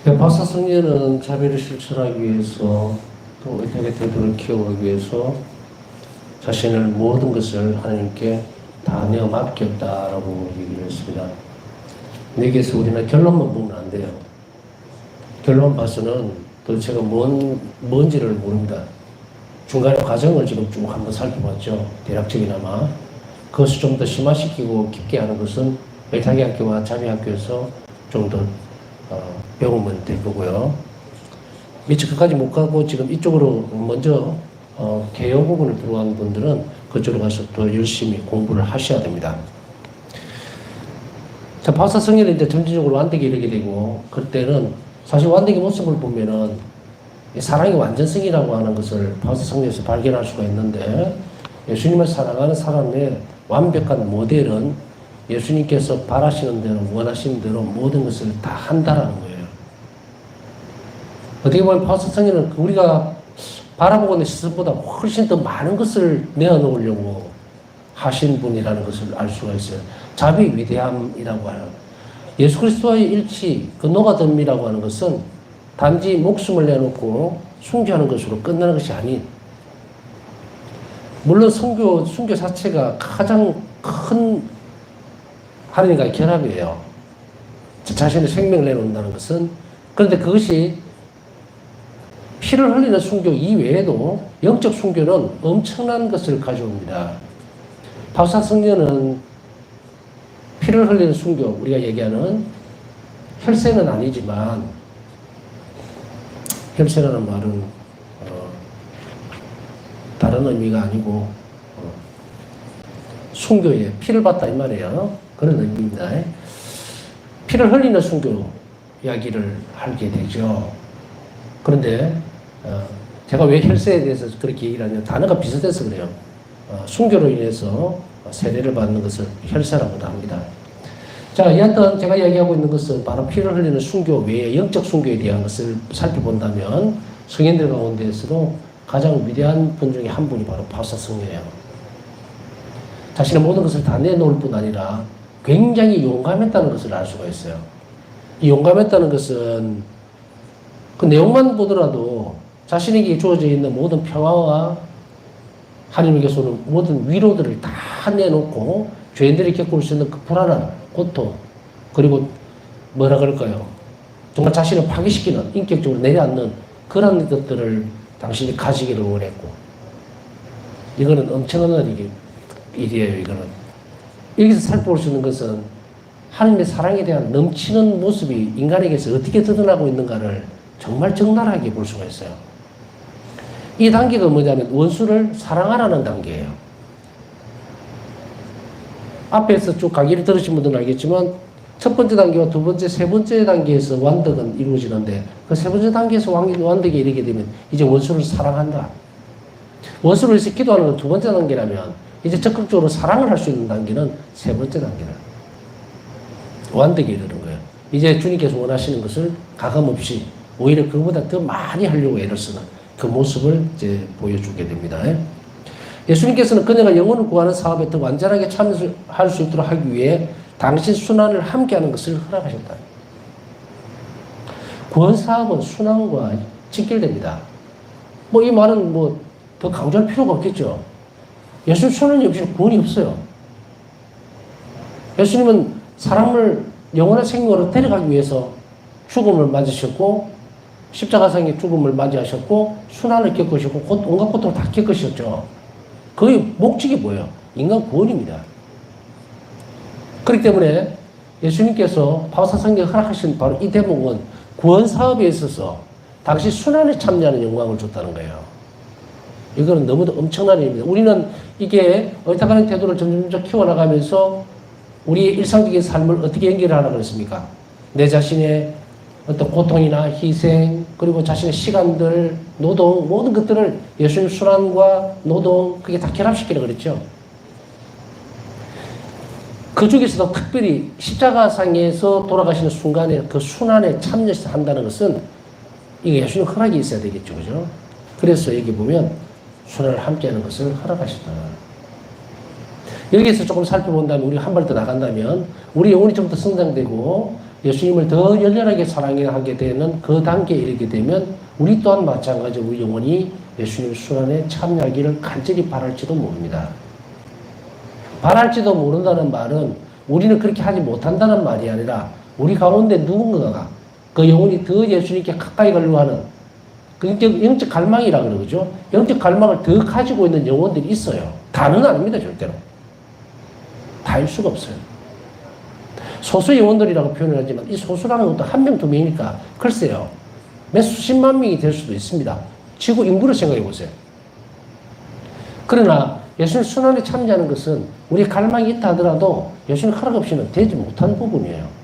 박사 성녀는 자비를 실천하기 위해서 또 의탁의 태도를 키워가기 위해서 자신을 모든 것을 하나님께 다 내어 맡겼다라고 얘기를 했습니다. 여기에서 우리는 결론만 보면 안 돼요. 결론 봐서는 도대체가 뭔지를 모릅니다. 중간의 과정을 지금 쭉 한번 살펴봤죠. 대략적이나마. 그것을 좀 더 심화시키고 깊게 하는 것은 의탁의 학교와 자비학교에서 좀 더 배우면 될 거고요. 미처 끝까지 못 가고 지금 이쪽으로 먼저 개요 부분을 들어간 분들은 그쪽으로 가서 더 열심히 공부를 하셔야 됩니다. 자, 박사 성령이 이제 점진적으로 완덕에 이르게 되고, 그때는 사실 완덕의 모습을 보면은 사랑의 완전성이라고 하는 것을 박사 성령에서 발견할 수가 있는데, 예수님을 사랑하는 사람의 완벽한 모델은 예수님께서 바라시는 대로, 원하시는 대로 모든 것을 다 한다라는 거예요. 어떻게 보면 박사 성령은 우리가 바라보고 있는 시선보다 훨씬 더 많은 것을 내어놓으려고 하신 분이라는 것을 알 수가 있어요. 자비 위대함이라고 하는 예수 그리스도와의 일치, 그 노가됨이라고 하는 것은 단지 목숨을 내놓고 순교하는 것으로 끝나는 것이 아닌, 물론 순교 자체가 가장 큰 하나님과의 결합이에요. 자신의 생명을 내놓는다는 것은. 그런데 그것이 피를 흘리는 순교 이외에도 영적 순교는 엄청난 것을 가져옵니다. 박사 성녀는 피를 흘리는 순교, 우리가 얘기하는 혈세는 아니지만, 혈세라는 말은 다른 의미가 아니고 순교에 피를 받다 이 말이에요. 그런 의미입니다. 피를 흘리는 순교 이야기를 하게 되죠. 그런데 제가 왜 혈세에 대해서 그렇게 얘기를 하냐면 단어가 비슷해서 그래요. 순교로 인해서 세례를 받는 것을 혈세라고도 합니다. 자, 여하튼 제가 이야기하고 있는 것은 바로 피를 흘리는 순교 외에 영적 순교에 대한 것을 살펴본다면 성인들 가운데에서도 가장 위대한 분 중에 한 분이 바로 박사 성녀예요. 자신의 모든 것을 다 내놓을 뿐 아니라 굉장히 용감했다는 것을 알 수가 있어요. 이 용감했다는 것은 그 내용만 보더라도 자신에게 주어져 있는 모든 평화와 하나님께서 오는 모든 위로들을 다 내놓고 죄인들이 겪을 수 있는 그 불안한 고통, 그리고 뭐라 그럴까요? 정말 자신을 파괴시키는, 인격적으로 내려앉는 그런 것들을 당신이 가지기를 원했고, 이거는 엄청난 일이에요. 이거는 여기서 살펴볼 수 있는 것은 하나님의 사랑에 대한 넘치는 모습이 인간에게서 어떻게 드러나고 있는가를 정말 적나라하게 볼 수가 있어요. 이 단계가 뭐냐면 원수를 사랑하라는 단계예요. 앞에서 쭉 강의를 들으신 분들은 알겠지만 첫 번째 단계와 두 번째, 세 번째 단계에서 완덕은 이루어지는데 그 세 번째 단계에서 완덕에 이르게 되면 이제 원수를 사랑한다. 원수를 위해서 기도하는 건 두 번째 단계라면 이제 적극적으로 사랑을 할 수 있는 단계는 세 번째 단계다. 완덕에 이르는 거예요. 이제 주님께서 원하시는 것을 가감없이 오히려 그보다 더 많이 하려고 애를 쓰는 그 모습을 이제 보여주게 됩니다. 예수님께서는 그녀가 영혼을 구하는 사업에 더 완전하게 참여할 수 있도록 하기 위해 당신 순환을 함께하는 것을 허락하셨다. 구원 사업은 순환과 직결됩니다. 뭐 이 말은 뭐 더 강조할 필요가 없겠죠. 예수님 순환이 없이 구원이 없어요. 예수님은 사람을 영원한 생명으로 데려가기 위해서 죽음을 맞으셨고 십자가상의 죽음을 맞이하셨고 순환을 겪으셨고 온갖 고통을 다 겪으셨죠. 그의 목적이 뭐예요? 인간 구원입니다. 그렇기 때문에 예수님께서 바오사성경에 허락하신 바로 이 대목은 구원 사업에 있어서 당시 순환에 참여하는 영광을 줬다는 거예요. 이거는 너무도 엄청난 일입니다. 우리는 이게 의탁하는 태도를 점점 키워나가면서 우리의 일상적인 삶을 어떻게 연결하라고 그랬습니까? 내 자신의 어떤 고통이나 희생, 그리고 자신의 시간들, 노동, 모든 것들을 예수님 순환과 노동, 그게 다 결합시키라고 그랬죠. 그 중에서도 특별히 십자가상에서 돌아가시는 순간에 그 순환에 참여한다는 것은 이게 예수님 허락이 있어야 되겠죠. 그죠? 그래서 여기 보면 순환을 함께하는 것을 허락하셨다. 여기에서 조금 살펴본다면, 우리가 한 발 더 나간다면, 우리 영혼이 좀 더 성장되고, 예수님을 더 열렬하게 사랑하게 되는 그 단계에 이르게 되면 우리 또한 마찬가지로 영원히 예수님 순환에 참여하기를 간절히 바랄지도 모릅니다. 바랄지도 모른다는 말은 우리는 그렇게 하지 못한다는 말이 아니라 우리 가운데 누군가가 그 영혼이 더 예수님께 가까이 가려고 하는 그 영적 갈망이라 그러죠. 영적 갈망을 더 가지고 있는 영혼들이 있어요. 다는 아닙니다, 절대로. 다일 수가 없어요. 소수 영혼들이라고 표현을 하지만 이 소수라는 것도 한 명, 두 명이니까 글쎄요. 몇 수십만 명이 될 수도 있습니다. 지구 인구를 생각해 보세요. 그러나 예수님 순환에 참여하는 것은 우리 갈망이 있다 하더라도 예수님 허락 없이는 되지 못한 부분이에요.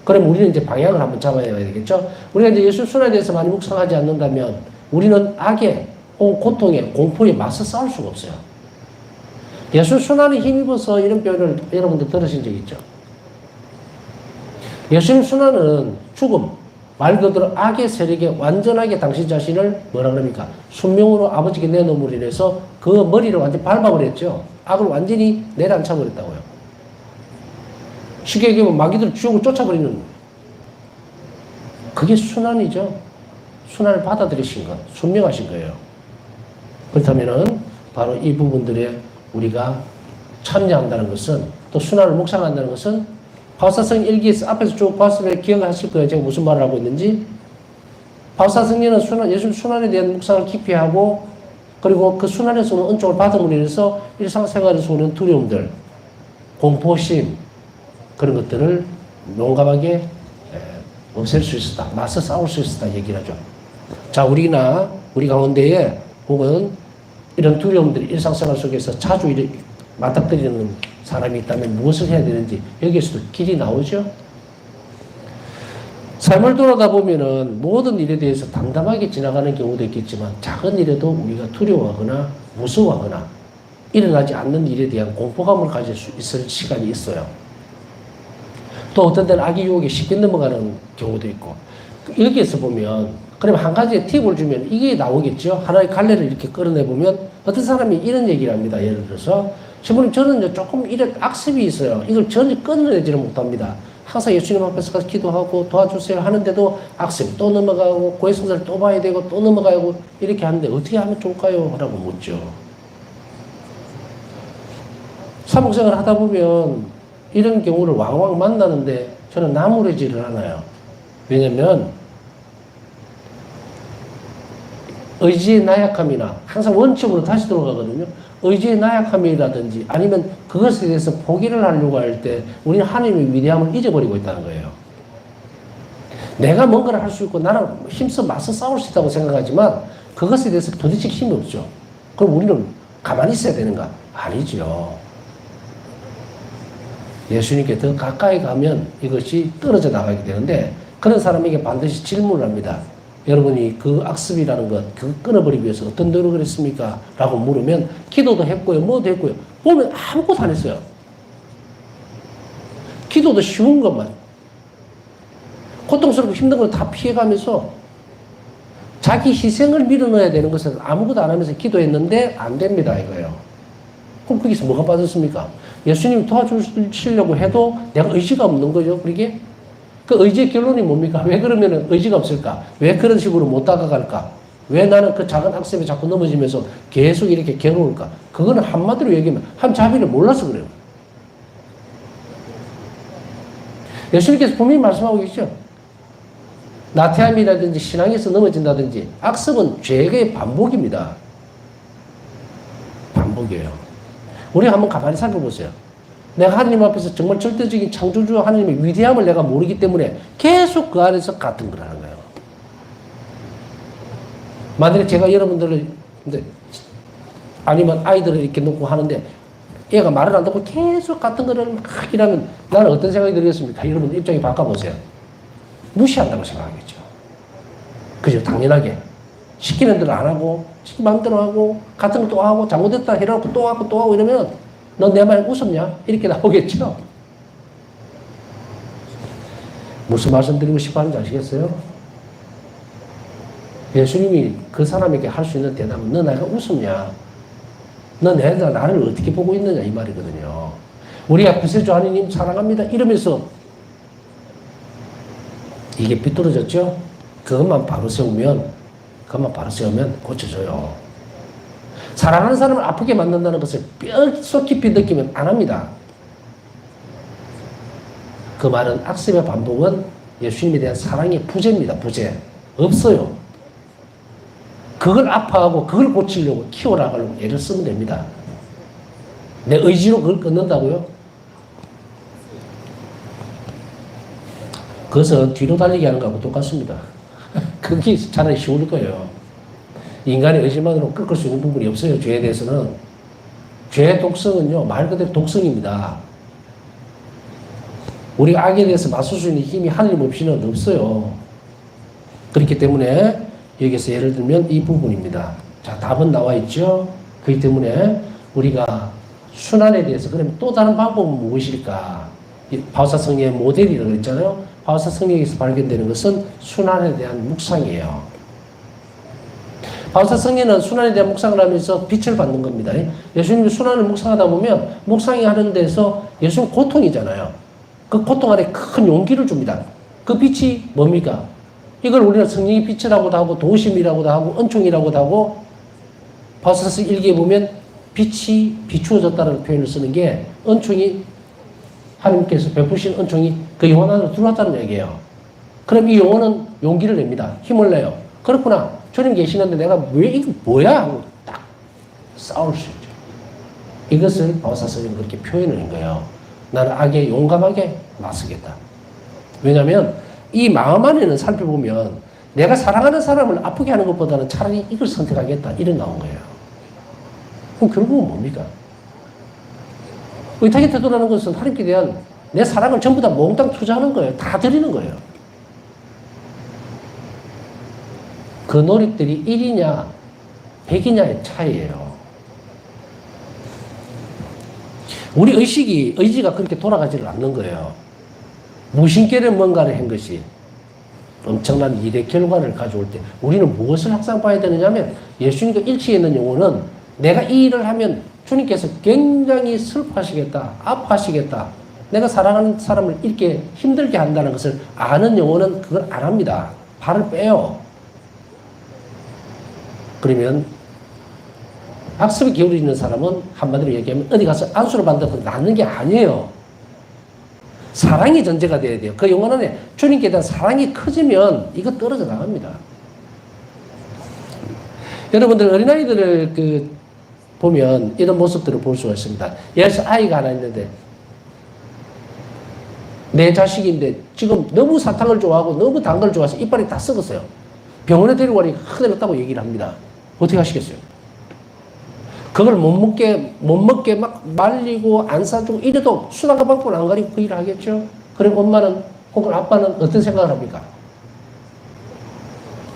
그럼 우리는 이제 방향을 한번 잡아야 되겠죠? 우리가 이제 예수 순환에 대해서 많이 묵상하지 않는다면 우리는 악에, 고통에, 공포에 맞서 싸울 수가 없어요. 예수 순환에 힘입어서 이런 표현을 여러분들 들으신 적 있죠? 예수님 순환은 죽음, 말 그대로 악의 세력에 완전하게 당신 자신을 뭐라 그럽니까? 순명으로 아버지께 내놓음으로 인해서 그 머리를 완전히 밟아버렸죠. 악을 완전히 내려앉혀버렸다고요. 쉽게 얘기하면 마귀들 지옥을 쫓아버리는 그게 순환이죠. 순환을 받아들이신 것, 순명하신 거예요. 그렇다면은 바로 이 부분들에 우리가 참여한다는 것은 또 순환을 묵상한다는 것은 바울사성 일기에서 앞에서 쭉 봤으면 기억하실 거예요. 제가 무슨 말을 하고 있는지. 바울사성리는 예수 순환에 대한 묵상을 깊이 하고 그리고 그 순환에서 오는 은총을 받음으로 인해서 일상생활에서 오는 두려움들, 공포심 그런 것들을 용감하게 없앨 수 있었다. 맞서 싸울 수 있었다 얘기를 하죠. 자, 우리 가운데에 혹은 이런 두려움들이 일상생활 속에서 자주 맞닥뜨리는 사람이 있다면 무엇을 해야 되는지 여기에서도 길이 나오죠. 삶을 돌아다 보면은 모든 일에 대해서 담담하게 지나가는 경우도 있겠지만 작은 일에도 우리가 두려워하거나 무서워하거나 일어나지 않는 일에 대한 공포감을 가질 수 있을 시간이 있어요. 또 어떤 때는 악의 유혹에 쉽게 넘어가는 경우도 있고 여기에서 보면 그러면 한 가지 팁을 주면 이게 나오겠죠. 하나의 갈래를 이렇게 끌어내보면 어떤 사람이 이런 얘기를 합니다. 예를 들어서 신부님 저는 조금 이런 악습이 있어요. 이걸 전혀 끊어내지를 못합니다. 항상 예수님 앞에서 가서 기도하고 도와주세요 하는데도 악습 또 넘어가고 고해성사를 또 봐야 되고 또 넘어가고 이렇게 하는데 어떻게 하면 좋을까요? 라고 묻죠. 사목생활을 하다 보면 이런 경우를 왕왕 만나는데 저는 나무래지를 않아요. 왜냐면 의지의 나약함이나 항상 원칙으로 다시 돌아가거든요. 의지의 나약함이라든지 아니면 그것에 대해서 포기를 하려고 할 때 우리는 하나님의 위대함을 잊어버리고 있다는 거예요. 내가 뭔가를 할 수 있고 나는 힘써 맞서 싸울 수 있다고 생각하지만 그것에 대해서 도대체 힘이 없죠. 그럼 우리는 가만히 있어야 되는가? 아니죠. 예수님께 더 가까이 가면 이것이 떨어져 나가게 되는데 그런 사람에게 반드시 질문을 합니다. 여러분이 그 악습이라는 것, 그거 끊어버리기 위해서 어떤 노력을 했습니까? 라고 물으면 기도도 했고요, 뭐도 했고요. 보면 아무것도 안 했어요. 기도도 쉬운 것만. 고통스럽고 힘든 걸 다 피해가면서 자기 희생을 밀어넣어야 되는 것은 아무것도 안 하면서 기도했는데 안 됩니다, 이거예요. 그럼 거기서 뭐가 빠졌습니까? 예수님이 도와주시려고 해도 내가 의지가 없는 거죠, 그게? 그 의지의 결론이 뭡니까? 왜 그러면 의지가 없을까? 왜 그런 식으로 못 다가갈까? 왜 나는 그 작은 악습에 자꾸 넘어지면서 계속 이렇게 괴로울까? 그거는 한마디로 얘기하면 한 자비를 몰라서 그래요. 예수님께서 분명히 말씀하고 계시죠. 나태함이라든지 신앙에서 넘어진다든지 악습은 죄의 반복입니다. 반복이에요. 우리 한번 가만히 살펴보세요. 내가 하나님 앞에서 정말 절대적인 창조주 하나님의 위대함을 내가 모르기 때문에 계속 그 안에서 같은 걸 하는 거예요. 만약에 제가 여러분들을 아니면 아이들을 이렇게 놓고 하는데 얘가 말을 안 듣고 계속 같은 거를 막 이라면 나는 어떤 생각이 들겠습니까? 여러분 입장이 바꿔보세요. 무시한다고 생각하겠죠. 그죠? 당연하게. 시키는 대로 안 하고 시키 마음대로 하고 같은 거 또 하고 잘못했다 해놓고 또 하고 또 하고 이러면 너 내 말 웃었냐? 이렇게 나오겠죠? 무슨 말씀 드리고 싶어 하는지 아시겠어요? 예수님이 그 사람에게 할 수 있는 대답은 너 내가 웃었냐? 너 내가 나를 어떻게 보고 있느냐? 이 말이거든요. 우리가 구세주 하나님 사랑합니다. 이러면서 이게 삐뚤어졌죠? 그것만 바로 세우면 고쳐져요. 사랑하는 사람을 아프게 만든다는 것을 뼛속 깊이 느끼면 안 합니다. 그 말은 악습의 반복은 예수님에 대한 사랑의 부재입니다. 부재. 없어요. 그걸 아파하고 그걸 고치려고 키워나가려고 애를 쓰면 됩니다. 내 의지로 그걸 끊는다고요? 그것은 뒤로 달리기 하는 거하고 똑같습니다. 그게 차라리 쉬울 거예요. 인간의 의지만으로 꺾을 수 있는 부분이 없어요. 죄에 대해서는. 죄의 독성은요, 말 그대로 독성입니다. 우리가 악에 대해서 맞설 수 있는 힘이 하나님 없이는 없어요. 그렇기 때문에 여기서 예를 들면 이 부분입니다. 자, 답은 나와 있죠? 그렇기 때문에 우리가 순환에 대해서 그러면 또 다른 방법은 무엇일까? 바오사 성령의 모델이라고 그랬잖아요. 바오사 성령에서 발견되는 것은 순환에 대한 묵상이에요. 바오사 성령은 순환에 대한 묵상을 하면서 빛을 받는 겁니다. 예수님이 순환을 묵상하다 보면 묵상이 하는 데서 예수님 고통이잖아요. 그 고통 안에 큰 용기를 줍니다. 그 빛이 뭡니까? 이걸 우리는 성령의 빛이라고도 하고 도우심이라고도 하고 은총이라고도 하고 바오사서 일기에 보면 빛이 비추어졌다는 표현을 쓰는 게 은총이 하나님께서 베푸신 은총이 그 영혼 안으로 들어왔다는 얘기예요. 그럼 이 영혼은 용기를 냅니다. 힘을 내요. 그렇구나. 주님 계시는데 내가 왜 이거 뭐야? 하고 딱 싸울 수 있죠. 이것을 바오사서는 그렇게 표현을 한 거예요. 나는 악에 용감하게 맞서겠다. 왜냐하면 이 마음 안에는 살펴보면 내가 사랑하는 사람을 아프게 하는 것보다는 차라리 이걸 선택하겠다. 이런 나온 거예요. 그럼 결국은 뭡니까? 의탁의 태도라는 것은 하나님께 대한 내 사랑을 전부 다 몽땅 투자하는 거예요. 다 드리는 거예요. 그 노력들이 1이냐 100이냐의 차이예요. 우리 의지가 그렇게 돌아가지를 않는 거예요. 무심결에 뭔가를 한 것이 엄청난 일의 결과를 가져올 때 우리는 무엇을 항상 봐야 되느냐면 예수님과 일치해 있는 영혼은 내가 이 일을 하면 주님께서 굉장히 슬퍼하시겠다, 아파하시겠다, 내가 사랑하는 사람을 이렇게 힘들게 한다는 것을 아는 영혼은 그걸 안 합니다. 발을 빼요. 그러면 학습에 기울어 있는 사람은 한마디로 얘기하면 어디 가서 안수를 받는다고 낫는 게 아니에요. 사랑이 전제가 돼야 돼요. 그 영혼 안에 주님께 대한 사랑이 커지면 이거 떨어져 나갑니다. 여러분들 어린아이들을 보면 이런 모습들을 볼 수가 있습니다. 예를 아이가 하나 있는데 내 자식인데 지금 너무 사탕을 좋아하고 너무 단 걸 좋아해서 이빨이 다 썩었어요. 병원에 데리고 가니까 큰일 났다고 얘기를 합니다. 어떻게 하시겠어요? 그걸 못 먹게 막 말리고 안 사주고 이래도 수단과 방법을 안 가리고 그 일을 하겠죠? 그리고 엄마는 혹은 아빠는 어떤 생각을 합니까?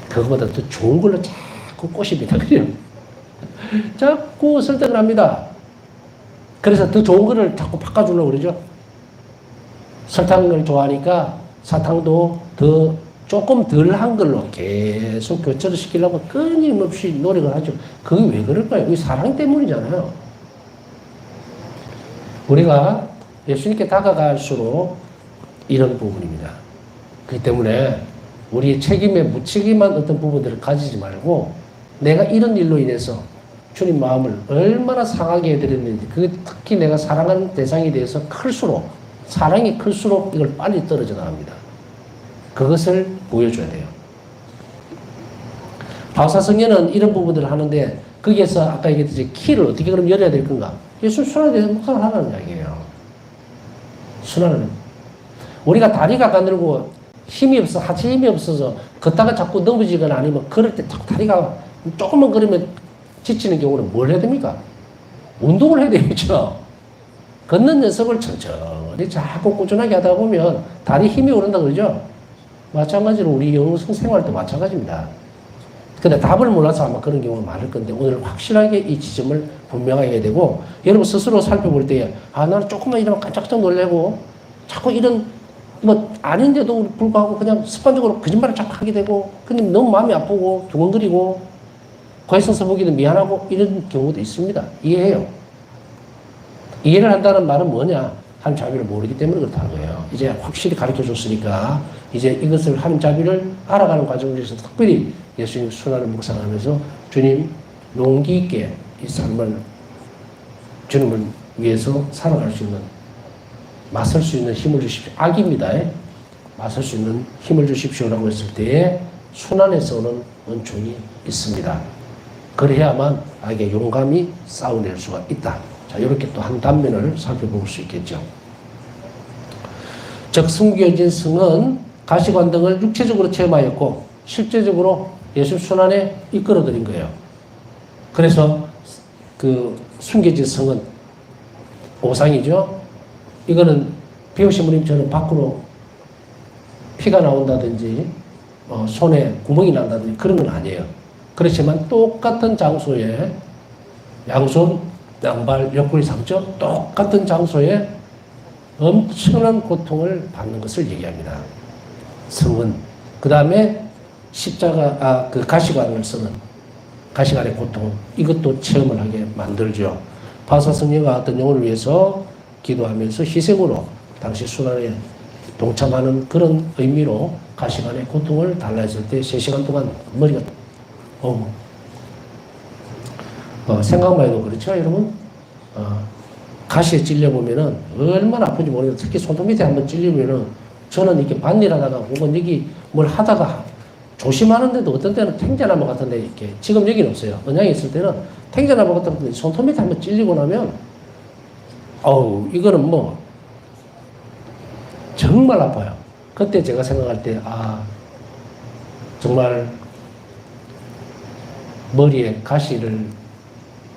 그거보다 더 좋은 걸로 자꾸 꼬십니다. 그래요? 자꾸 설득을 합니다. 그래서 더 좋은 거를 자꾸 바꿔주려고 그러죠. 설탕을 좋아하니까 사탕도 조금 덜 한 걸로 계속 교체를 시키려고 끊임없이 노력을 하죠. 그게 왜 그럴까요? 그게 사랑 때문이잖아요. 우리가 예수님께 다가갈수록 이런 부분입니다. 그렇기 때문에 우리의 책임에 무책임한 어떤 부분들을 가지지 말고 내가 이런 일로 인해서 주님 마음을 얼마나 상하게 해드렸는지, 그게 특히 내가 사랑하는 대상에 대해서 사랑이 클수록 이걸 빨리 떨어져 나갑니다. 그것을 보여줘야 돼요. 바오사성녀는 이런 부분들을 하는데 거기에서 아까 얘기했듯이 키를 어떻게 그럼 열어야 될 건가? 예수 순환에 대해서 묵상을 하라는 이야기예요. 순환을. 우리가 다리가 가늘고 힘이 없어, 하체 힘이 없어서 걷다가 자꾸 넘어지거나 아니면 걸을 때 자꾸 다리가 조금만 걸으면 지치는 경우는 뭘 해야 됩니까? 운동을 해야 되겠죠. 걷는 연습을 천천히 자꾸 꾸준하게 하다 보면 다리 힘이 오른다 그러죠. 마찬가지로 우리 영성 생활도 마찬가지입니다. 근데 답을 몰라서 아마 그런 경우가 많을 건데 오늘 확실하게 이 지점을 분명하게 해야 되고, 여러분 스스로 살펴볼 때 나는 조금만 이러면 깜짝깜짝 놀래고 자꾸 이런 아닌데도 불구하고 그냥 습관적으로 거짓말을 자꾸 하게 되고 근데 너무 마음이 아프고 두근거리고 과외선서 보기도 미안하고 이런 경우도 있습니다. 이해해요. 이해를 한다는 말은 뭐냐? 하는 자비를 모르기 때문에 그렇다는 거예요. 이제 확실히 가르쳐 줬으니까 이제 이것을 하는 자비를 알아가는 과정에서 특별히 예수님 순환을 묵상하면서 주님 용기 있게 이 삶을 주님을 위해서 살아갈 수 있는 맞설 수 있는 힘을 주십시오. 악입니다. 맞설 수 있는 힘을 주십시오라고 했을 때에 순환에서 오는 은총이 있습니다. 그래야만 악에 용감히 싸워낼 수가 있다. 자, 이렇게 또 한 단면을 살펴볼 수 있겠죠. 즉 숨겨진 성은 가시관 등을 육체적으로 체험하였고 실제적으로 예수 순환에 이끌어들인 거예요. 그래서 그 숨겨진 성은 오상이죠. 이거는 배우신 분님처럼 밖으로 피가 나온다든지 손에 구멍이 난다든지 그런 건 아니에요. 그렇지만 똑같은 장소에 양손, 양발, 옆구리 상처 똑같은 장소에 엄청난 고통을 받는 것을 얘기합니다. 성은. 그 다음에 십자가, 그 가시관을 쓰는 가시관의 고통, 이것도 체험을 하게 만들죠. 바사 성녀가 어떤 영혼을 위해서 기도하면서 희생으로 당시 순환에 동참하는 그런 의미로 가시관의 고통을 달라했을 때 3시간 동안 머리가 생각만 해도 그렇죠, 여러분? 가시에 찔려보면은 얼마나 아픈지 모르겠어요. 특히 손톱 밑에 한번 찔리면은 저는 이렇게 밭일 하다가 혹은 여기 뭘 하다가 조심하는데도 어떤 때는 탱자나무 같은데 이렇게 지금 여기는 없어요. 언양에 있을 때는 탱자나무 같은데 손톱 밑에 한번 찔리고 나면 이거는 뭐 정말 아파요. 그때 제가 생각할 때 정말 머리에 가시관을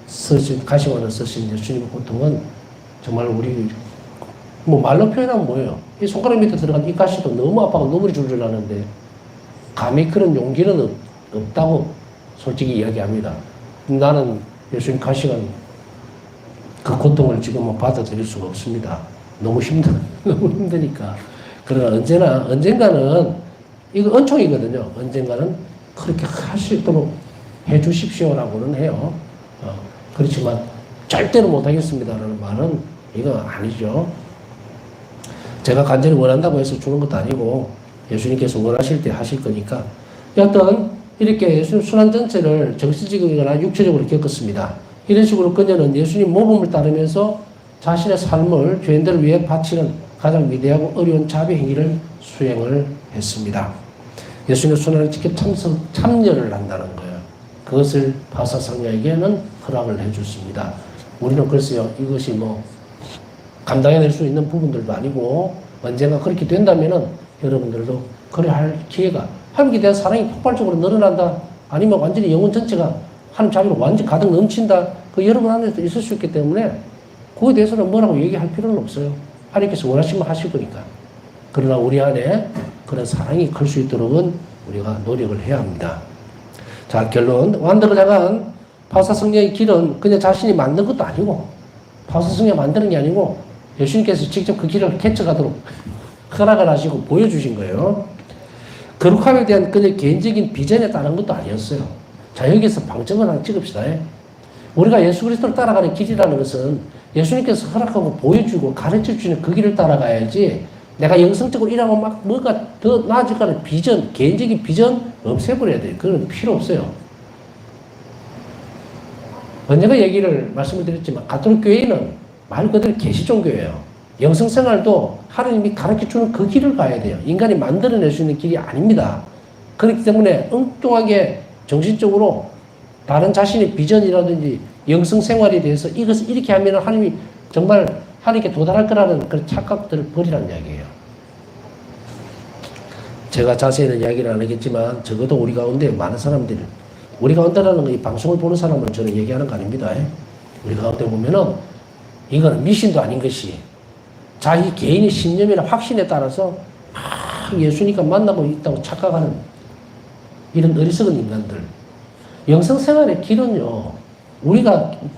쓰신 예수님의 고통은 정말 우리 뭐 말로 표현하면 뭐예요? 이 손가락 밑에 들어간 이 가시도 너무 아파서 눈물이 줄줄 나는데 감히 그런 용기는 없다고 솔직히 이야기합니다. 나는 예수님 가시관 그 고통을 지금은 받아들일 수가 없습니다. 너무 힘드니까. 그러나 언젠가는 이거 은총이거든요. 언젠가는 그렇게 할 수 있도록 해 주십시오라고는 해요. 그렇지만 절대로 못하겠습니다라는 말은 이거 아니죠. 제가 간절히 원한다고 해서 주는 것도 아니고 예수님께서 원하실 때 하실 거니까. 여하튼 이렇게 예수님 순환 전체를 정신적이거나 육체적으로 겪었습니다. 이런 식으로 그녀는 예수님 모범을 따르면서 자신의 삶을 죄인들을 위해 바치는 가장 위대하고 어려운 자비 행위를 수행을 했습니다. 예수님의 순환에 직접 참여를 한다는 거예요. 그것을 바사 성녀에게는 허락을 해줬습니다. 우리는 글쎄요, 이것이 뭐 감당해낼 수 있는 부분들도 아니고 언젠가 그렇게 된다면은 여러분들도 그래 할 기회가, 하나님께 대한 사랑이 폭발적으로 늘어난다, 아니면 완전히 영혼 전체가 하나님 자비로 완전 가득 넘친다, 그 여러분 안에서 있을 수 있기 때문에 그거에 대해서는 뭐라고 얘기할 필요는 없어요. 하나님께서 원하시면 하실 거니까. 그러나 우리 안에 그런 사랑이 클 수 있도록은 우리가 노력을 해야 합니다. 자, 결론. 완덕을 향한 바사성녀의 길은 그냥 자신이 만든 것도 아니고, 바사성녀가 만드는 게 아니고 예수님께서 직접 그 길을 개척하도록 허락을 하시고 보여주신 거예요. 거룩함에 대한 그녀의 개인적인 비전에 따른 것도 아니었어요. 자, 여기서 방점을 하나 찍읍시다. 우리가 예수 그리스도를 따라가는 길이라는 것은 예수님께서 허락하고 보여주고 가르쳐주는 그 길을 따라가야지, 내가 영성적으로 일하고 막 뭐가 더 나아질까는 비전, 개인적인 비전 없애버려야 돼요. 그건 필요 없어요. 언젠가 얘기를 말씀을 드렸지만 가톨릭 교회는 말 그대로 계시종교예요. 영성생활도 하나님이 가르쳐주는 그 길을 가야 돼요. 인간이 만들어낼 수 있는 길이 아닙니다. 그렇기 때문에 엉뚱하게 정신적으로 다른 자신의 비전이라든지 영성생활에 대해서 이것을 이렇게 하면 하나님이 정말 하나님께 도달할 거라는 그런 착각들을 버리라는 이야기예요. 제가 자세히는 이야기를 안 하겠지만 적어도 우리 가운데 많은 사람들이, 우리 가운데라는 건 이 방송을 보는 사람은 저는 얘기하는 거 아닙니다. 우리 가운데 보면은 이거는 미신도 아닌 것이 자기 개인의 신념이나 확신에 따라서 예수니까 만나고 있다고 착각하는 이런 어리석은 인간들. 영성생활의 길은요,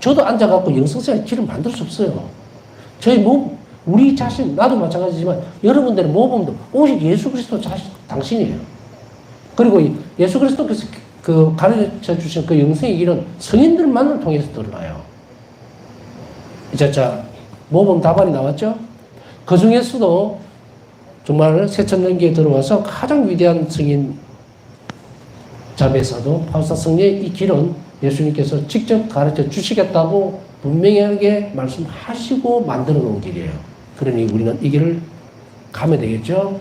저도 앉아갖고 영성생활의 길을 만들 수 없어요. 우리 자신, 나도 마찬가지지만 여러분들의 모범도 오직 예수 그리스도 당신이에요. 그리고 예수 그리스도께서 그 가르쳐 주신 그 영생의 길은 성인들만을 통해서 드러나요. 자, 모범 답안이 나왔죠? 그 중에서도 정말 새천년기에 들어와서 가장 위대한 승인 자매에서도 파우사 성령의 이 길은 예수님께서 직접 가르쳐 주시겠다고 분명하게 말씀하시고 만들어 놓은 길이에요. 그러니 우리는 이 길을 가면 되겠죠.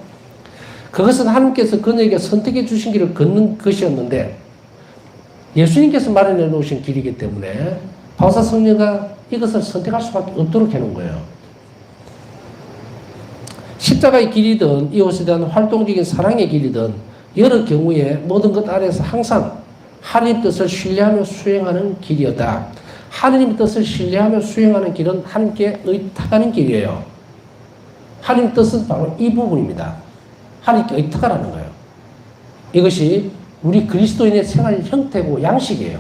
그것은 하나님께서 그녀에게 선택해 주신 길을 걷는 것이었는데 예수님께서 마련해 놓으신 길이기 때문에 파우사 성령가 이것을 선택할 수밖에 없도록 해놓은 거예요. 십자가의 길이든 이웃에 대한 활동적인 사랑의 길이든 여러 경우에 모든 것 아래에서 항상 하나님 뜻을 신뢰하며 수행하는 길이었다. 하나님 뜻을 신뢰하며 수행하는 길은 하나님께 의탁하는 길이에요. 하나님 뜻은 바로 이 부분입니다. 하나님께 의탁하라는 거예요. 이것이 우리 그리스도인의 생활 형태고 양식이에요.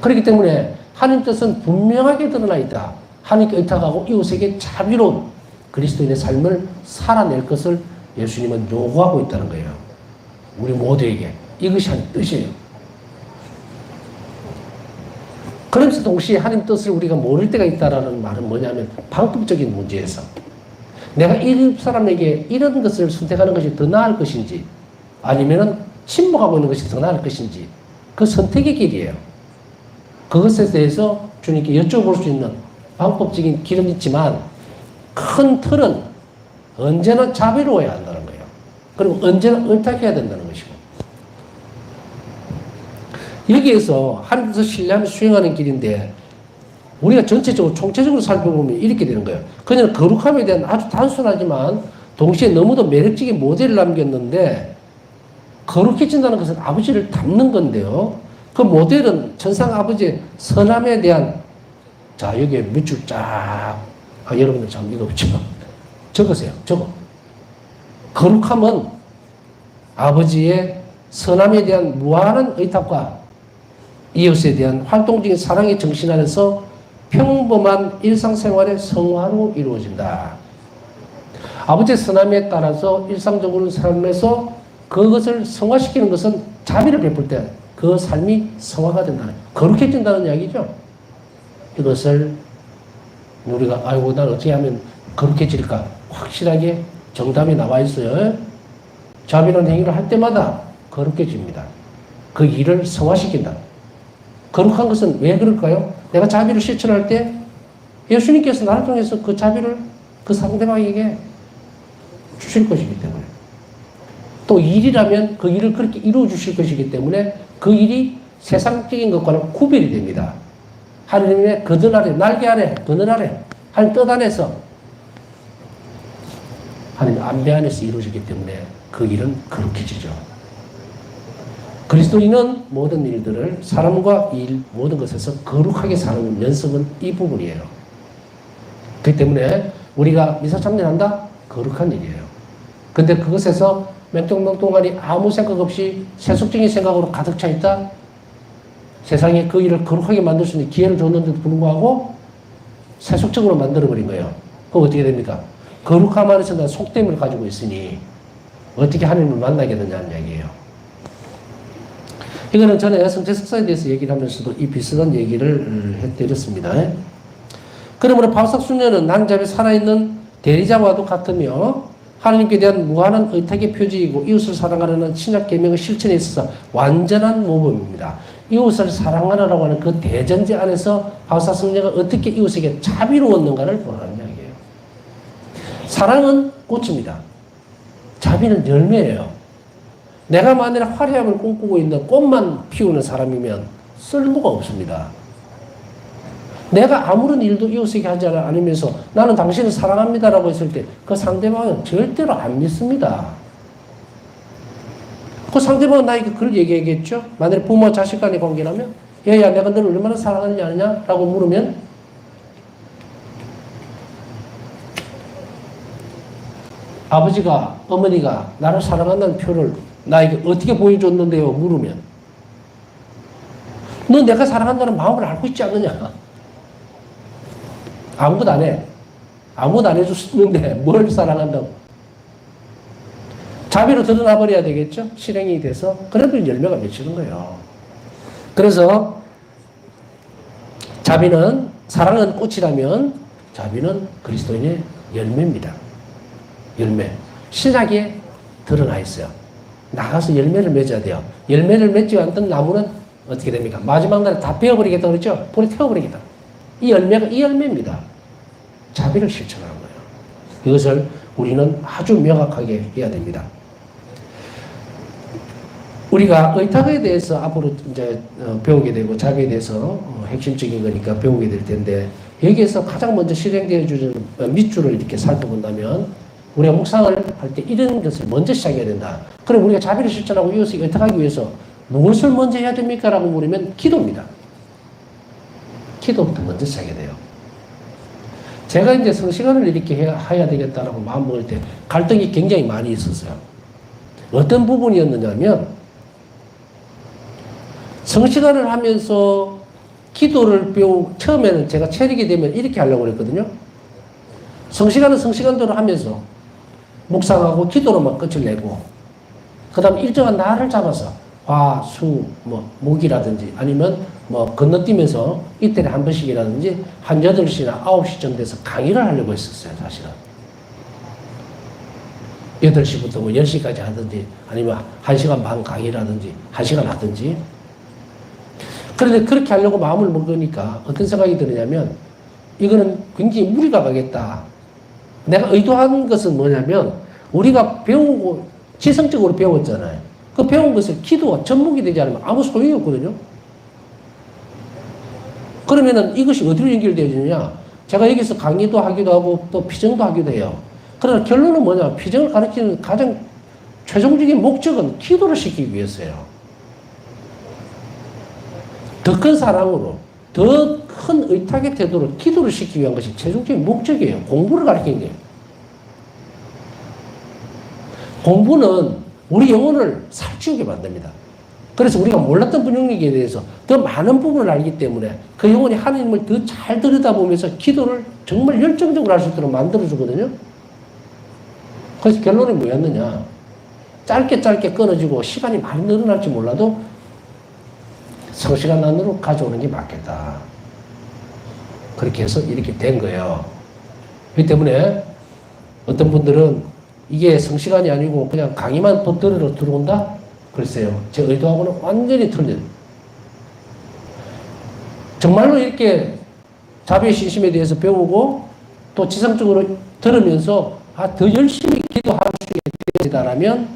그렇기 때문에 하나님 뜻은 분명하게 드러나 있다. 하나님께 의탁하고 이웃에게 자비로운 그리스도인의 삶을 살아낼 것을 예수님은 요구하고 있다는 거예요. 우리 모두에게. 이것이 하나님 뜻이에요. 그러면서 동시에 하나님 뜻을 우리가 모를 때가 있다는 말은 뭐냐면 방법적인 문제에서 내가 이 사람에게 이런 것을 선택하는 것이 더 나을 것인지 아니면 침묵하고 있는 것이 더 나을 것인지 그 선택의 길이에요. 그것에 대해서 주님께 여쭤볼 수 있는 방법적인 길은 있지만 큰 틀은 언제나 자비로워야 한다는 거예요. 그리고 언제나 의탁해야 된다는 것이고 여기에서 하나님께서 신뢰하며 수행하는 길인데 우리가 전체적으로 총체적으로 살펴보면 이렇게 되는 거예요. 그냥 거룩함에 대한 아주 단순하지만 동시에 너무도 매력적인 모델을 남겼는데 거룩해진다는 것은 아버지를 닮는 건데요. 그 모델은 천상 아버지의 선함에 대한 자 여기에 몇 줄 쫙 여러분들 참 이거 적으세요. 적어. 거룩함은 아버지의 선함에 대한 무한한 의탁과 이웃에 대한 활동적인 사랑의 정신 안에서 평범한 일상생활의 성화로 이루어진다. 아버지의 선함에 따라서 일상적으로 삶에서 그것을 성화시키는 것은 자비를 베풀 때 그 삶이 성화가 된다는, 거룩해진다는 이야기죠. 이것을 우리가 아이고 난 어떻게 하면 거룩해질까? 확실하게 정답이 나와 있어요. 자비로운 행위를 할 때마다 거룩해집니다. 그 일을 성화시킨다. 거룩한 것은 왜 그럴까요? 내가 자비를 실천할 때 예수님께서 나를 통해서 그 자비를 그 상대방에게 주실 것이기 때문에 또 일이라면 그 일을 그렇게 이루어 주실 것이기 때문에 그 일이 세상적인 것과는 구별이 됩니다. 하나님의 그늘 아래, 날개 아래, 그늘 아래, 하나님 뜻 안에서 하나님 안배 안에서 이루어지기 때문에 그 일은 거룩해지죠. 그리스도인은 모든 일들을 사람과 일, 모든 것에서 거룩하게 사는 연습은 이 부분이에요. 그렇기 때문에 우리가 미사 참여한다? 거룩한 일이에요. 근데 그것에서 맹똥맹똥하니 아무 생각 없이 세속적인 생각으로 가득 차 있다? 세상에 그 일을 거룩하게 만들 수 있는 기회를 줬는데도 불구하고 세속적으로 만들어버린 거예요. 그럼 어떻게 됩니까? 거룩함 안에서 난 속됨을 가지고 있으니 어떻게 하나님을 만나겠느냐는 이야기예요. 이거는 전에 성체석사에 대해서 얘기를 하면서도 이 비슷한 얘기를 해드렸습니다. 그러므로 바울삭순녀는 낭잡에 살아있는 대리자와도 같으며 하나님께 대한 무한한 의탁의 표지이고 이웃을 사랑하려는 신약 계명의 실천에 있어서 완전한 모범입니다. 이웃을 사랑하라고 하는 그 대전제 안에서 바울삭순녀가 어떻게 이웃에게 자비로웠는가를 보라는 이야기예요. 사랑은 꽃입니다. 자비는 열매예요. 내가 만약에 화려함을 꿈꾸고 있는 꽃만 피우는 사람이면 쓸모가 없습니다. 내가 아무런 일도 이웃에게 하지 않으면서 나는 당신을 사랑합니다라고 했을 때 그 상대방은 절대로 안 믿습니다. 그 상대방은 나에게 그걸 얘기하겠죠? 만약에 부모와 자식 간의 관계라면 얘야 내가 너를 얼마나 사랑하느냐 아느냐? 라고 물으면 아버지가 어머니가 나를 사랑한다는 표를 나에게 어떻게 보여줬는데요? 물으면 너 내가 사랑한다는 마음을 알고 있지 않느냐? 아무것도 안 해. 아무것도 안 해줬는데 뭘 사랑한다고. 자비로 드러나 버려야 되겠죠? 실행이 돼서. 그래도 열매가 맺히는 거예요. 그래서 자비는, 사랑은 꽃이라면 자비는 그리스도인의 열매입니다. 열매. 신약에 드러나 있어요. 나가서 열매를 맺어야 돼요. 열매를 맺지 않던 나무는 어떻게 됩니까? 마지막 날에 다 베어버리겠다 그랬죠? 불에 태워버리겠다. 이 열매가 이 열매입니다. 자비를 실천하는 거예요. 이것을 우리는 아주 명확하게 해야 됩니다. 우리가 의탁에 대해서 앞으로 이제 배우게 되고 자비에 대해서 핵심적인 거니까 배우게 될 텐데 여기에서 가장 먼저 실행되어 주는 밑줄을 이렇게 살펴본다면 우리가 묵상을 할 때 이런 것을 먼저 시작해야 된다. 그럼 우리가 자비를 실천하고 이것을 의탁하기 위해서 무엇을 먼저 해야 됩니까? 라고 물으면 기도입니다. 기도부터 먼저 시작해야 돼요. 제가 이제 성시간을 이렇게 해야 되겠다라고 마음먹을 때 갈등이 굉장히 많이 있었어요. 어떤 부분이었느냐면 성시간을 하면서 기도를 처음에는 제가 체력이 되면 이렇게 하려고 그랬거든요. 성시간은 성시간대로 하면서 묵상하고 기도로만 끝을 내고 그 다음 일정한 날을 잡아서 화, 수, 목이라든지 아니면 건너뛰면서 이틀에 한 번씩이라든지 한 8시나 9시쯤 돼서 강의를 하려고 했었어요, 사실은. 8시부터 10시까지 하든지 아니면 1시간 반 강의라든지 1시간 하든지. 그런데 그렇게 하려고 마음을 먹으니까 어떤 생각이 드느냐면 이거는 굉장히 무리가 가겠다. 내가 의도한 것은 뭐냐면 우리가 배우고 지성적으로 배웠잖아요. 그 배운 것을 기도와 접목이 되지 않으면 아무 소용이 없거든요. 그러면은 이것이 어디로 연결되느냐? 제가 여기서 강의도 하기도 하고 또 피정도 하기도 해요. 그러나 결론은 뭐냐? 피정을 가르치는 가장 최종적인 목적은 기도를 시키기 위해서예요. 더 큰 사랑으로, 더 큰 의탁의 태도로 기도를 시키기 위한 것이 최종적인 목적이에요. 공부를 가르치는 게. 공부는 우리 영혼을 살찌우게 만듭니다. 그래서 우리가 몰랐던 분영력에 대해서 더 많은 부분을 알기 때문에 그 영혼이 하나님을 더 잘 들여다보면서 기도를 정말 열정적으로 할 수 있도록 만들어주거든요. 그래서 결론이 뭐였느냐. 짧게 끊어지고 시간이 많이 늘어날지 몰라도 성시간 안으로 가져오는 게 맞겠다. 그렇게 해서 이렇게 된 거예요. 그렇기 때문에 어떤 분들은 이게 성시간이 아니고 그냥 강의만 들으러 들어온다? 글쎄요. 제 의도하고는 완전히 틀린. 정말로 이렇게 자비의 신심에 대해서 배우고 또 지성적으로 들으면서 더 열심히 기도할 수 있게 되다라면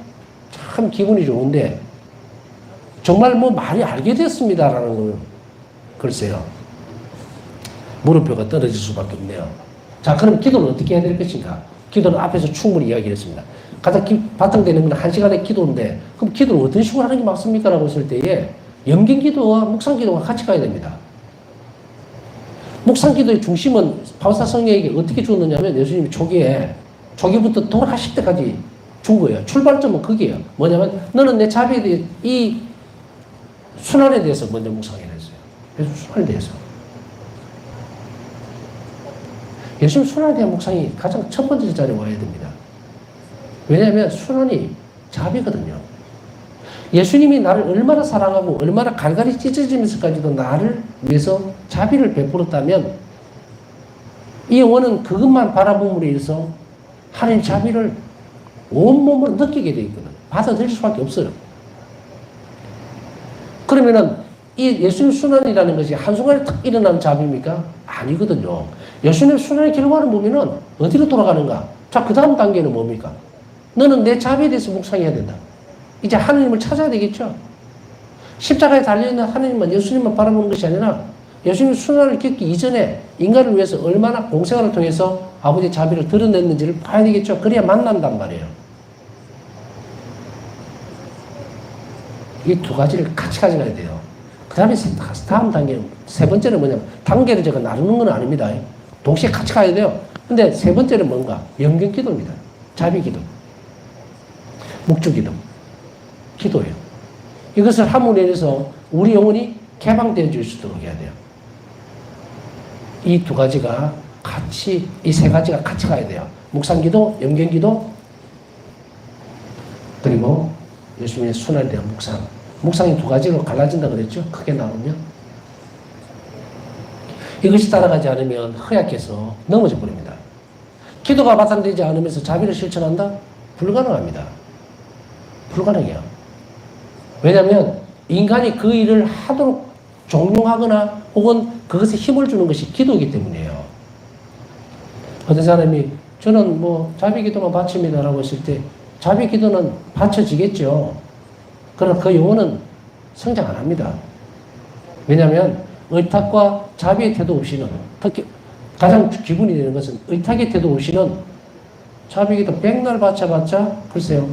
참 기분이 좋은데 정말 많이 알게 됐습니다라는 걸 글쎄요. 물음표가 떨어질 수밖에 없네요. 자, 그럼 기도는 어떻게 해야 될 것인가? 기도는 앞에서 충분히 이야기를 했습니다. 가장 바탕되는 건 1시간의 기도인데 그럼 기도를 어떤 식으로 하는 게 맞습니까? 라고 했을 때에 염경기도와 묵상기도가 같이 가야 됩니다. 묵상기도의 중심은 바울사 성령에게 어떻게 주었느냐면 예수님이 초기부터 돌아가실 때까지 준 거예요. 출발점은 그게요. 뭐냐면 너는 내 자비에 대해 이 순환에 대해서 먼저 묵상해야 했어요. 그래서 순환에 대해서. 예수님 순환에 대한 묵상이 가장 첫 번째 자리에 와야 됩니다. 왜냐하면 순환이 자비거든요. 예수님이 나를 얼마나 사랑하고 얼마나 갈갈이 찢어지면서까지도 나를 위해서 자비를 베풀었다면 이 영혼은 그것만 바라봄으로 인해서 하나님 자비를 온몸으로 느끼게 돼 있거든. 받아들일 수밖에 없어요. 그러면은 이 예수님 순환이라는 것이 한순간에 탁 일어나는 자비입니까? 아니거든요. 예수님 순환의 결과를 보면은 어디로 돌아가는가? 자, 그 다음 단계는 뭡니까? 너는 내 자비에 대해서 묵상해야 된다. 이제 하나님을 찾아야 되겠죠? 십자가에 달려있는 하나님만, 예수님만 바라보는 것이 아니라 예수님 순환을 겪기 이전에 인간을 위해서 얼마나 공생활을 통해서 아버지의 자비를 드러냈는지를 봐야 되겠죠? 그래야 만난단 말이에요. 이 두 가지를 같이 가져가야 돼요. 그 다음에 다음 단계는, 세 번째는 뭐냐면, 단계를 제가 나누는 건 아닙니다. 동시에 같이 가야 돼요. 근데 세 번째는 뭔가? 염경기도입니다. 자비기도. 묵주기도. 기도예요. 이것을 함으로 인해서 우리 영혼이 개방되어 줄 수 있도록 해야 돼요. 이 두 가지가 같이, 이 세 가지가 같이 가야 돼요. 묵상기도, 염경기도, 그리고 예수님의 순환에 대한 묵상. 묵상이 두 가지로 갈라진다 그랬죠? 크게 나오면. 이것이 따라가지 않으면 허약해서 넘어져 버립니다. 기도가 바탕되지 않으면서 자비를 실천한다? 불가능합니다. 불가능해요. 왜냐하면 인간이 그 일을 하도록 종용하거나 혹은 그것에 힘을 주는 것이 기도이기 때문이에요. 어떤 사람이 저는 뭐 자비 기도만 바칩니다라고 했을 때 자비 기도는 바쳐지겠죠. 그러나 그 영혼은 성장 안 합니다. 왜냐하면 의탁과 자비의 태도 없이는, 특히 가장 기분이 되는 것은 의탁의 태도 없이는 자비 기도 백날 바쳐봤자 글쎄요.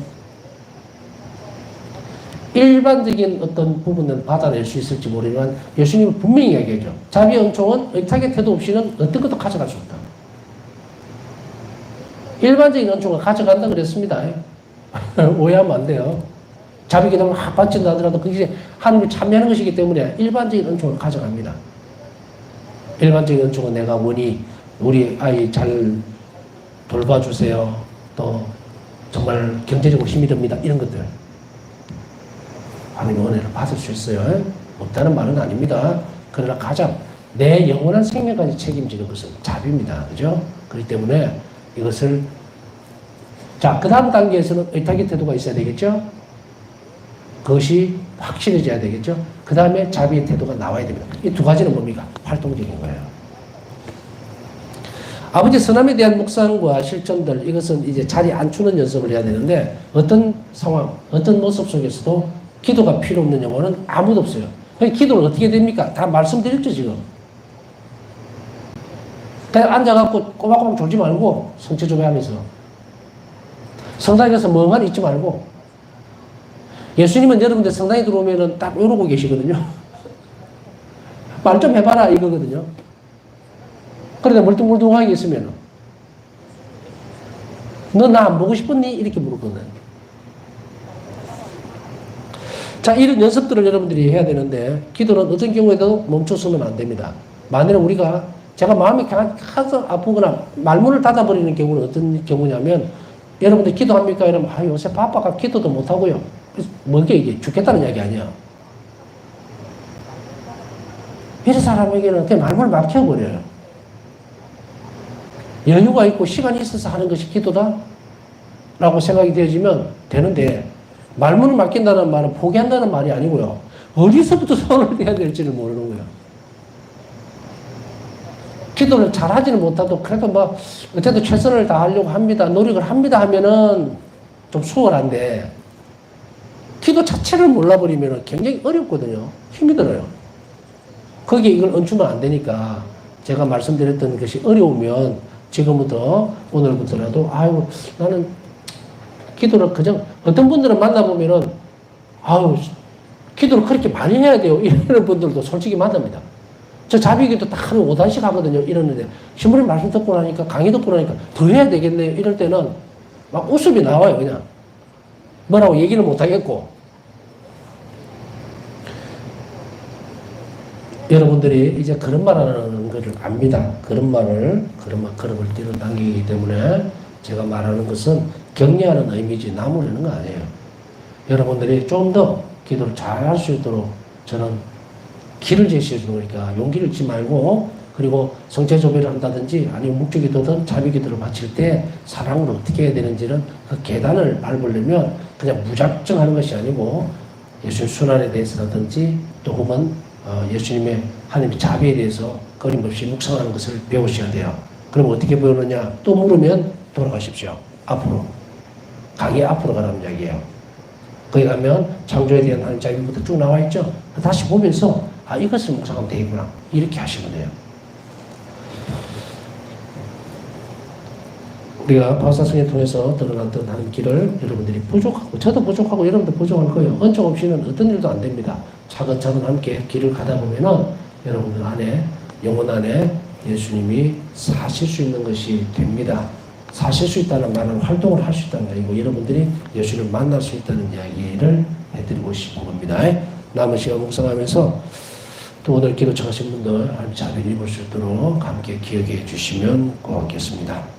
일반적인 어떤 부분은 받아낼 수 있을지 모르지만 예수님은 분명히 이야기하죠. 자비의 은총은 의탁의 태도 없이는 어떤 것도 가져갈 수 없다. 일반적인 은총을 가져간다 그랬습니다. 오해하면 안 돼요. 자비 기도를 막 바친다 하더라도 그게 하나님을 참여하는 것이기 때문에 일반적인 은총을 가져갑니다. 일반적인 은총은 내가 원히 우리 아이 잘 돌봐주세요. 또 정말 경제적으로 힘이 듭니다. 이런 것들. 하나님의 은혜를 받을 수 있어요. 없다는 말은 아닙니다. 그러나 가장 내 영원한 생명까지 책임지는 것은 자비입니다. 그죠? 그렇기 때문에 이것을 자, 그 다음 단계에서는 의탁의 태도가 있어야 되겠죠? 그것이 확실해져야 되겠죠? 그 다음에 자비의 태도가 나와야 됩니다. 이 두 가지는 뭡니까? 활동적인 거예요. 아버지 선함에 대한 묵상과 실천들, 이것은 이제 자리에 앉추는 연습을 해야 되는데 어떤 상황, 어떤 모습 속에서도 기도가 필요 없는 영혼은 아무도 없어요. 기도는 어떻게 됩니까? 다 말씀드렸죠, 지금. 그냥 앉아갖고 꼬박꼬박 졸지 말고 성체 좀 하면서 성당에 가서 멍하니 있지 말고 예수님은 여러분들 성당에 들어오면은 딱 이러고 계시거든요. 말 좀 해봐라 이거거든요. 그러다 멀뚱멀뚱하게 있으면은 너 나 안 보고 싶었니? 이렇게 물었거든. 자, 이런 연습들을 여러분들이 해야 되는데 기도는 어떤 경우에도 멈춰서면 안 됩니다. 만일에 우리가 제가 마음이 가서 아프거나 말문을 닫아버리는 경우는 어떤 경우냐면 여러분들 기도합니까? 이러면 아, 요새 바빠가 기도도 못하고요. 뭔게 이게 죽겠다는 이야기 아니야. 이런 사람에게는 그냥 말문을 막혀버려요. 여유가 있고 시간이 있어서 하는 것이 기도다? 라고 생각이 되어지면 되는데 말문을 막힌다는 말은 포기한다는 말이 아니고요. 어디서부터 손을 대야 될지를 모르는 거예요. 기도를 잘하지는 못해도 그래도 뭐 어쨌든 최선을 다하려고 합니다. 노력을 합니다 하면은 좀 수월한데 기도 자체를 몰라버리면 굉장히 어렵거든요. 힘이 들어요. 거기에 이걸 얹으면 안 되니까 제가 말씀드렸던 것이 어려우면 지금부터 오늘부터라도 아유 나는 기도를 그냥 어떤 분들은 만나보면은 아유 기도를 그렇게 많이 해야 돼요. 이런 분들도 솔직히 만납니다. 저 자비기도 딱 하루 5단씩 하거든요. 이러는데 신부님 말씀 듣고 나니까 강의 듣고 나니까 더 해야 되겠네요. 이럴 때는 막 웃음이 나와요. 그냥 뭐라고 얘기를 못 하겠고 여러분들이 이제 그런 말 하는 것을 압니다. 그런 걸음을 뛰는 단계이기 때문에 제가 말하는 것은 격려하는 의미지 나무라는 거 아니에요. 여러분들이 좀 더 기도를 잘 할 수 있도록 저는 길을 제시해 주는 거니까 용기를 잃지 말고 그리고 성체조배를 한다든지 아니면 묵주기도든 자비기도를 바칠 때 사랑으로 어떻게 해야 되는지는 그 계단을 밟으려면 그냥 무작정 하는 것이 아니고 예수님 순환에 대해서라든지 또 혹은 예수님의 하나님의 자비에 대해서 끊임없이 묵상하는 것을 배우셔야 돼요. 그럼 어떻게 배우느냐? 또 물으면 돌아가십시오. 앞으로. 강의 앞으로 가라는 이야기예요. 거기 가면 창조에 대한 하나님 자비부터 쭉 나와 있죠. 다시 보면서 아 이것을 묵상하면 되겠구나. 이렇게 하시면 돼요. 우리가 바사성에 통해서 드러났던 하는 길을 여러분들이 부족하고 저도 부족하고 여러분도 부족할 거예요. 은총 없이는 어떤 일도 안 됩니다. 차근차근 함께 길을 가다 보면은 여러분들 안에 영혼 안에 예수님이 사실 수 있는 것이 됩니다. 사실 수 있다는 말은 활동을 할 수 있다는 말이고 여러분들이 예수를 만날 수 있다는 이야기를 해드리고 싶은 겁니다. 남은 시간 묵상하면서 또 오늘 기도 청하신 분들 하나님 자비를 입을 수 있도록 함께 기억해 주시면 고맙겠습니다.